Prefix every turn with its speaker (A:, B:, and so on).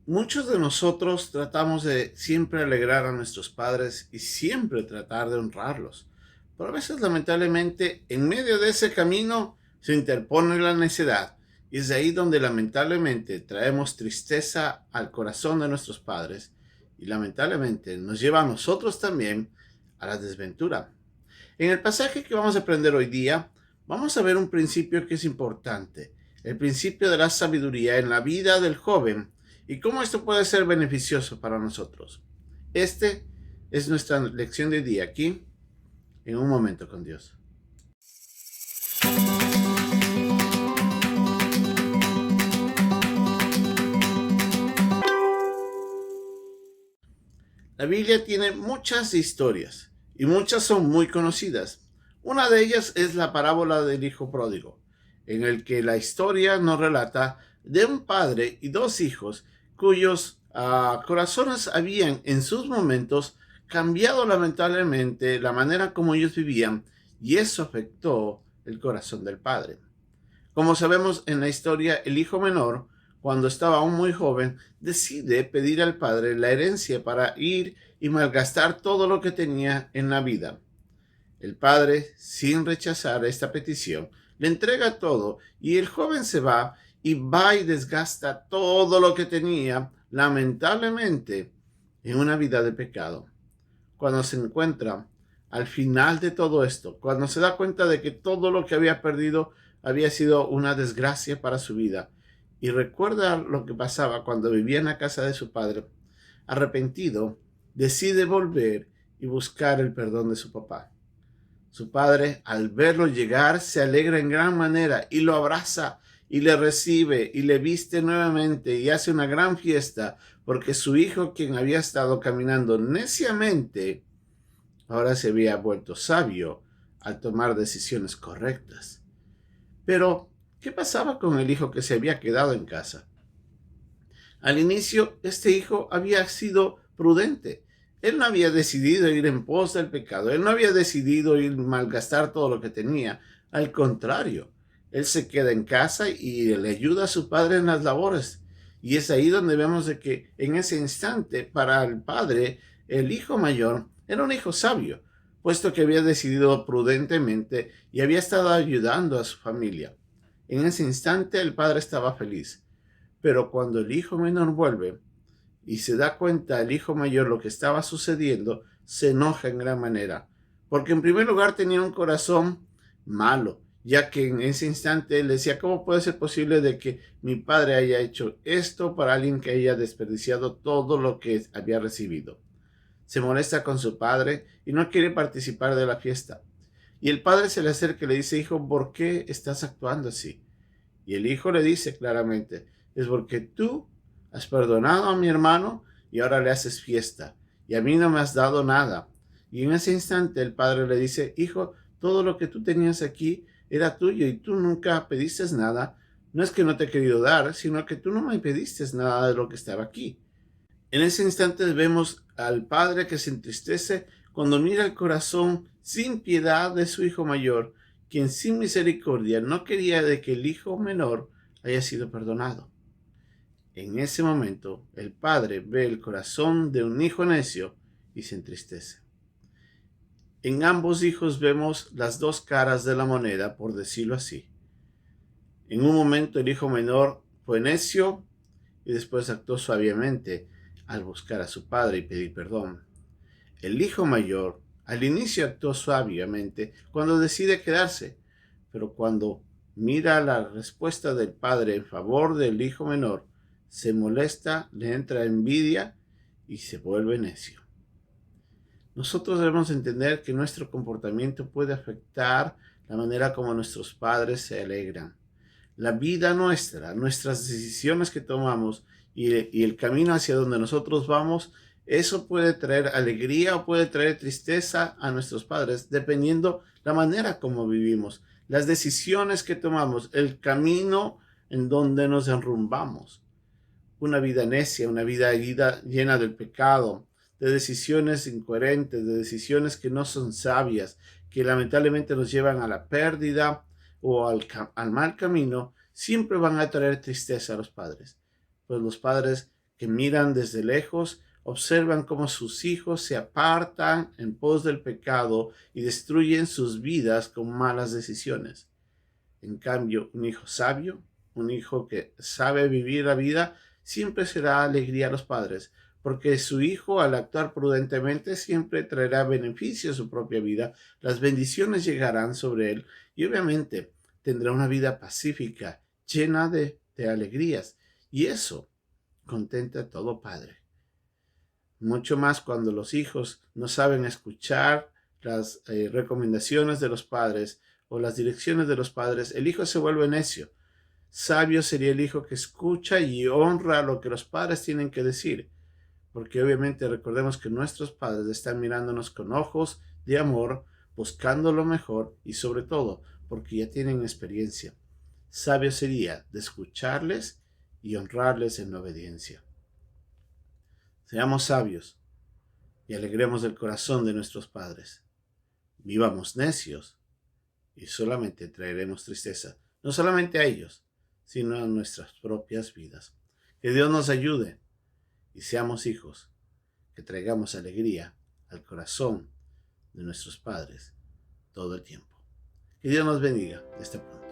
A: Muchos de nosotros tratamos de siempre alegrar a nuestros padres y siempre tratar de honrarlos. Pero a veces, lamentablemente, en medio de ese camino se interpone la necedad. Y es de ahí donde lamentablemente traemos tristeza al corazón de nuestros padres y lamentablemente nos lleva a nosotros también a la desventura. En el pasaje que vamos a aprender hoy día, vamos a ver un principio que es importante, el principio de la sabiduría en la vida del joven y cómo esto puede ser beneficioso para nosotros. Este es nuestra lección de hoy día aquí, en un momento con Dios. La Biblia tiene muchas historias y muchas son muy conocidas. Una de ellas es la parábola del hijo pródigo, en el que la historia nos relata de un padre y dos hijos cuyos corazones habían en sus momentos cambiado lamentablemente la manera como ellos vivían y eso afectó el corazón del padre. Como sabemos en la historia, el hijo menor, cuando estaba aún muy joven, decide pedir al padre la herencia para ir y malgastar todo lo que tenía en la vida. El padre, sin rechazar esta petición, le entrega todo y el joven se va y desgasta todo lo que tenía, lamentablemente, en una vida de pecado. Cuando se encuentra al final de todo esto, cuando se da cuenta de que todo lo que había perdido había sido una desgracia para su vida, y recuerda lo que pasaba cuando vivía en la casa de su padre, arrepentido, decide volver y buscar el perdón de su papá. Su padre, al verlo llegar, se alegra en gran manera y lo abraza y le recibe y le viste nuevamente y hace una gran fiesta porque su hijo, quien había estado caminando neciamente, ahora se había vuelto sabio al tomar decisiones correctas. Pero, ¿qué pasaba con el hijo que se había quedado en casa? Al inicio, este hijo había sido prudente. Él no había decidido ir en pos del pecado. Él no había decidido ir malgastar todo lo que tenía. Al contrario, él se queda en casa y le ayuda a su padre en las labores. Y es ahí donde vemos de que en ese instante, para el padre, el hijo mayor era un hijo sabio, puesto que había decidido prudentemente y había estado ayudando a su familia. En ese instante el padre estaba feliz. Pero cuando el hijo menor vuelve y se da cuenta el hijo mayor lo que estaba sucediendo, se enoja en gran manera. Porque en primer lugar tenía un corazón malo, ya que en ese instante él decía, ¿cómo puede ser posible de que mi padre haya hecho esto para alguien que haya desperdiciado todo lo que había recibido? Se molesta con su padre y no quiere participar de la fiesta. Y el padre se le acerca y le dice, hijo, ¿por qué estás actuando así? Y el hijo le dice claramente, es porque tú has perdonado a mi hermano y ahora le haces fiesta. Y a mí no me has dado nada. Y en ese instante el padre le dice, hijo, todo lo que tú tenías aquí era tuyo y tú nunca pediste nada. No es que no te he querido dar, sino que tú no me pediste nada de lo que estaba aquí. En ese instante vemos al padre que se entristece cuando mira el corazón sin piedad de su hijo mayor, quien sin misericordia no quería de que el hijo menor haya sido perdonado. En ese momento, el padre ve el corazón de un hijo necio y se entristece. En ambos hijos vemos las dos caras de la moneda, por decirlo así. En un momento el hijo menor fue necio y después actuó suavemente al buscar a su padre y pedir perdón. El hijo mayor al inicio actuó suavemente cuando decide quedarse, pero cuando mira la respuesta del padre en favor del hijo menor, se molesta, le entra envidia y se vuelve necio. Nosotros debemos entender que nuestro comportamiento puede afectar la manera como nuestros padres se alegran. La vida nuestra, nuestras decisiones que tomamos y el camino hacia donde nosotros vamos, eso puede traer alegría o puede traer tristeza a nuestros padres, dependiendo la manera como vivimos, las decisiones que tomamos, el camino en donde nos enrumbamos. Una vida necia, una vida llena del pecado, de decisiones incoherentes, de decisiones que no son sabias, que lamentablemente nos llevan a la pérdida o al mal camino, siempre van a traer tristeza a los padres. Pues los padres que miran desde lejos, observan cómo sus hijos se apartan en pos del pecado y destruyen sus vidas con malas decisiones. En cambio, un hijo sabio, un hijo que sabe vivir la vida, siempre será alegría a los padres, porque su hijo, al actuar prudentemente, siempre traerá beneficio a su propia vida, las bendiciones llegarán sobre él y obviamente tendrá una vida pacífica, llena de alegrías. Y eso contenta a todo padre. Mucho más cuando los hijos no saben escuchar las recomendaciones de los padres o las direcciones de los padres, el hijo se vuelve necio. Sabio sería el hijo que escucha y honra lo que los padres tienen que decir, porque obviamente recordemos que nuestros padres están mirándonos con ojos de amor, buscando lo mejor y sobre todo porque ya tienen experiencia. Sabio sería de escucharles y honrarles en la obediencia. Seamos sabios y alegremos el corazón de nuestros padres. Vivamos necios y solamente traeremos tristeza, no solamente a ellos, sino a nuestras propias vidas. Que Dios nos ayude y seamos hijos, que traigamos alegría al corazón de nuestros padres todo el tiempo. Que Dios nos bendiga de este punto.